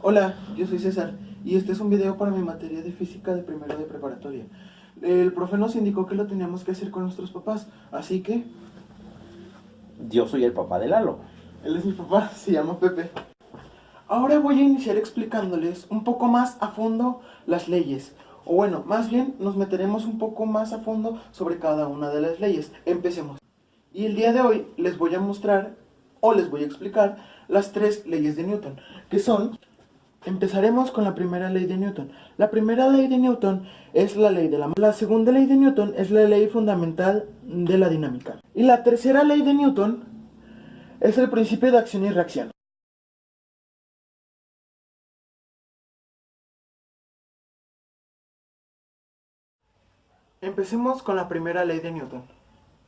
Hola, yo soy César y este es un video para mi materia de física de primero de preparatoria. El profe nos indicó que lo teníamos que hacer con nuestros papás, así que Yo soy el papá de Lalo. él es mi papá, se llama Pepe. Ahora voy a iniciar explicándoles un poco más a fondo las leyes. O bueno, más bien nos meteremos un poco más a fondo sobre cada una de las leyes. Empecemos. Y el día de hoy les voy a mostrar o les voy a explicar las tres leyes de Newton, que son... Empezaremos con la primera ley de Newton. La primera ley de Newton es la ley de la masa. La segunda ley de Newton es la ley fundamental de la dinámica. Y la tercera ley de Newton es el principio de acción y reacción. Empecemos con la primera ley de Newton.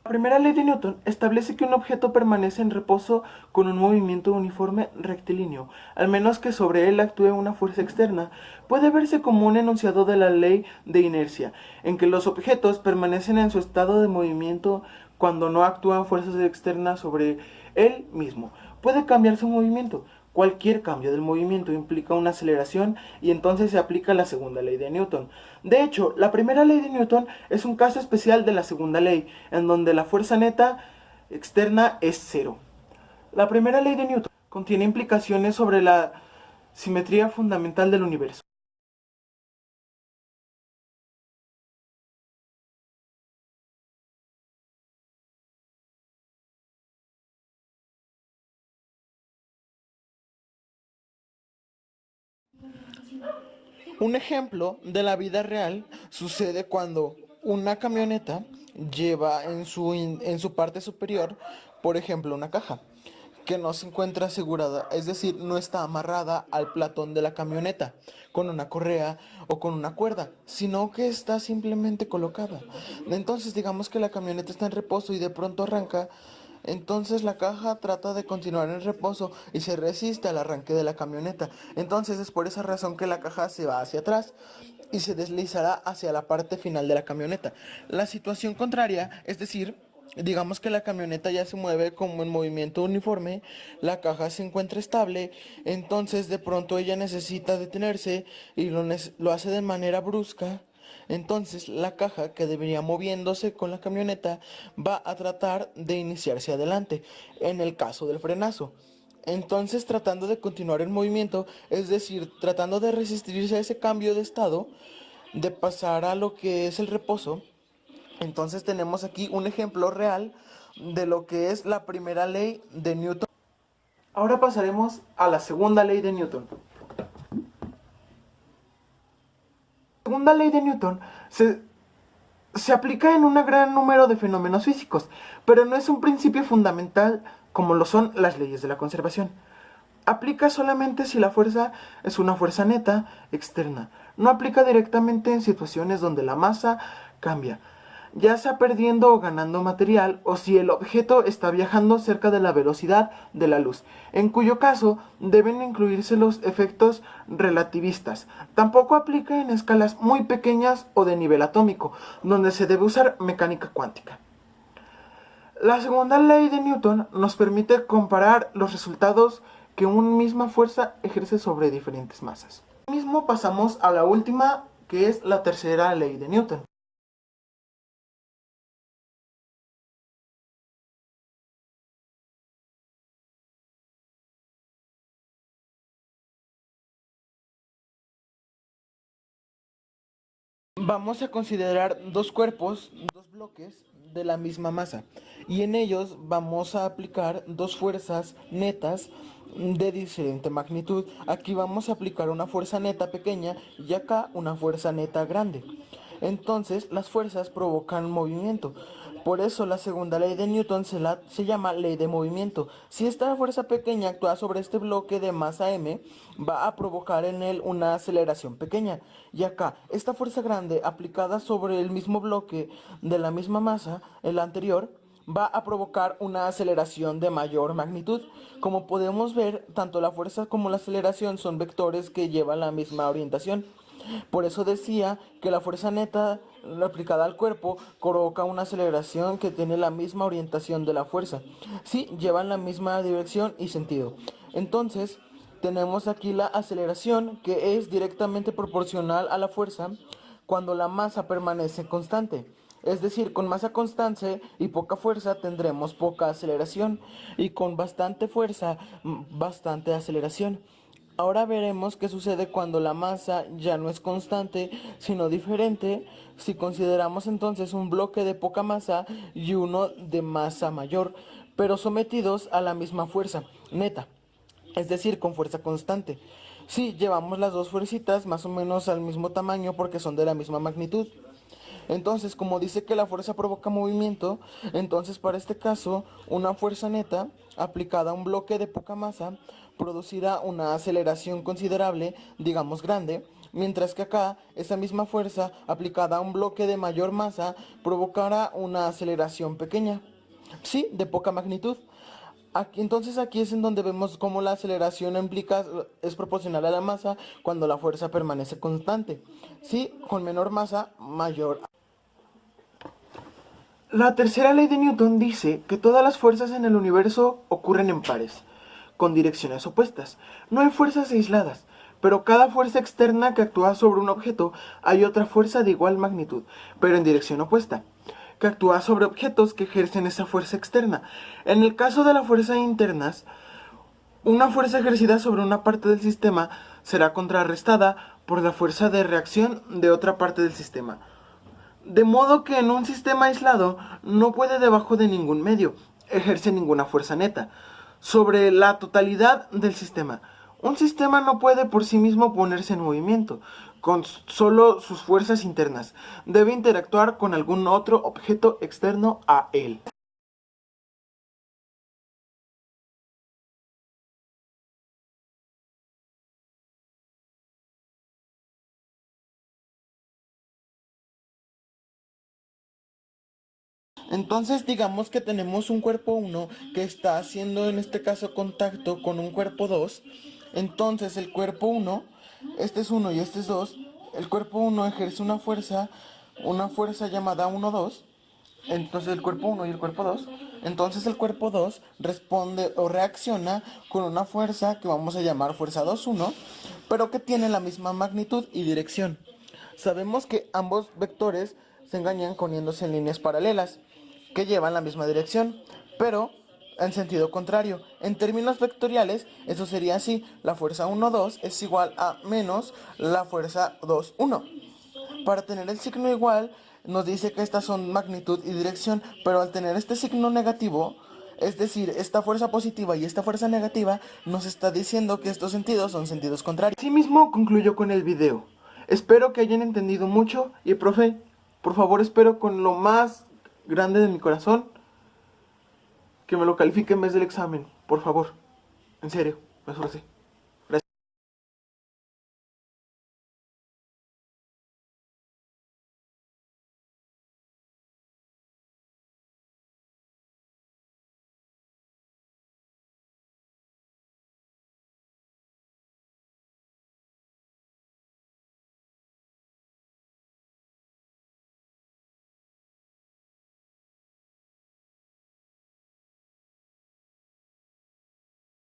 La primera ley de Newton establece que un objeto permanece en reposo con un movimiento uniforme rectilíneo, al menos que sobre él actúe una fuerza externa. Puede verse como un enunciado de la ley de inercia, en que los objetos permanecen en su estado de movimiento cuando no actúan fuerzas externas sobre él mismo. Puede cambiar su movimiento. Cualquier cambio del movimiento implica una aceleración y entonces se aplica la segunda ley de Newton. De hecho, la primera ley de Newton es un caso especial de la segunda ley, en donde la fuerza neta externa es cero. La primera ley de Newton contiene implicaciones sobre la simetría fundamental del universo. Un ejemplo de la vida real sucede cuando una camioneta lleva en su parte superior, por ejemplo, una caja que no se encuentra asegurada, es decir, no está amarrada al platón de la camioneta con una correa o con una cuerda, sino que está simplemente colocada. Entonces, digamos que la camioneta está en reposo y de pronto arranca. Entonces la caja trata de continuar en reposo y se resiste al arranque de la camioneta. Entonces es por esa razón que la caja se va hacia atrás y se deslizará hacia la parte final de la camioneta. La situación contraria, es decir, digamos que la camioneta ya se mueve como en movimiento uniforme, la caja se encuentra estable, entonces de pronto ella necesita detenerse y lo hace de manera brusca. Entonces la caja, que debería moviéndose con la camioneta, va a tratar de iniciarse adelante, en el caso del frenazo. Entonces, tratando de continuar el movimiento, es decir, tratando de resistirse a ese cambio de estado, de pasar a lo que es el reposo, entonces tenemos aquí un ejemplo real de lo que es la primera ley de Newton. Ahora pasaremos a la segunda ley de Newton. La segunda ley de Newton se aplica en un gran número de fenómenos físicos, pero no es un principio fundamental como lo son las leyes de la conservación. Aplica solamente si la fuerza es una fuerza neta externa. No aplica directamente en situaciones donde la masa cambia, ya sea perdiendo o ganando material, o si el objeto está viajando cerca de la velocidad de la luz, en cuyo caso deben incluirse los efectos relativistas. Tampoco aplica en escalas muy pequeñas o de nivel atómico, donde se debe usar mecánica cuántica. La segunda ley de Newton nos permite comparar los resultados que una misma fuerza ejerce sobre diferentes masas. Mismo pasamos a la última, que es la tercera ley de Newton. Vamos a considerar dos cuerpos, dos bloques de la misma masa, y en ellos vamos a aplicar dos fuerzas netas de diferente magnitud. Aquí vamos a aplicar una fuerza neta pequeña y acá una fuerza neta grande. Entonces las fuerzas provocan movimiento. Por eso la segunda ley de Newton se llama ley de movimiento. Si esta fuerza pequeña actúa sobre este bloque de masa m, va a provocar en él una aceleración pequeña. Y acá, esta fuerza grande aplicada sobre el mismo bloque de la misma masa, el anterior, va a provocar una aceleración de mayor magnitud. Como podemos ver, tanto la fuerza como la aceleración son vectores que llevan la misma orientación. Por eso decía que la fuerza neta aplicada al cuerpo provoca una aceleración que tiene la misma orientación de la fuerza. Sí, llevan la misma dirección y sentido. Entonces, tenemos aquí la aceleración, que es directamente proporcional a la fuerza cuando la masa permanece constante. Es decir, con masa constante y poca fuerza tendremos poca aceleración, y con bastante fuerza, bastante aceleración. Ahora veremos qué sucede cuando la masa ya no es constante, sino diferente, si consideramos entonces un bloque de poca masa y uno de masa mayor, pero sometidos a la misma fuerza neta, es decir, con fuerza constante. Si llevamos las dos fuercitas más o menos al mismo tamaño porque son de la misma magnitud. Entonces, como dice que la fuerza provoca movimiento, entonces para este caso, una fuerza neta aplicada a un bloque de poca masa producirá una aceleración considerable, digamos grande, mientras que acá esa misma fuerza aplicada a un bloque de mayor masa provocará una aceleración pequeña, sí, de poca magnitud. Entonces aquí es en donde vemos cómo la aceleración es proporcional a la masa cuando la fuerza permanece constante. Sí, con menor masa, mayor. La tercera ley de Newton dice que todas las fuerzas en el universo ocurren en pares, con direcciones opuestas. No hay fuerzas aisladas, pero cada fuerza externa que actúa sobre un objeto hay otra fuerza de igual magnitud, pero en dirección opuesta, que actúa sobre objetos que ejercen esa fuerza externa. En el caso de las fuerzas internas, una fuerza ejercida sobre una parte del sistema será contrarrestada por la fuerza de reacción de otra parte del sistema. De modo que en un sistema aislado no puede debajo de ningún medio ejerce ninguna fuerza neta sobre la totalidad del sistema. Un sistema no puede por sí mismo ponerse en movimiento con solo sus fuerzas internas. Debe interactuar con algún otro objeto externo a él. Entonces digamos que tenemos un cuerpo 1 que está haciendo en este caso contacto con un cuerpo 2. Entonces el cuerpo 1, este es 1 y este es 2, el cuerpo 1 ejerce una fuerza llamada 1-2. Entonces el cuerpo 1 y el cuerpo 2. Entonces el cuerpo 2 responde o reacciona con una fuerza que vamos a llamar fuerza 2-1, pero que tiene la misma magnitud y dirección. Sabemos que ambos vectores se engañan poniéndose en líneas paralelas que llevan la misma dirección, pero en sentido contrario. En términos vectoriales, eso sería así: la fuerza 1-2 es igual a menos la fuerza 2-1. Para tener el signo igual, nos dice que estas son magnitud y dirección, pero al tener este signo negativo, es decir, esta fuerza positiva y esta fuerza negativa, nos está diciendo que estos sentidos son sentidos contrarios. Asimismo, concluyo con el video. Espero que hayan entendido mucho y, profe, por favor, espero con lo más grande de mi corazón que me lo califique en vez del examen. Por favor, en serio, me esforcé.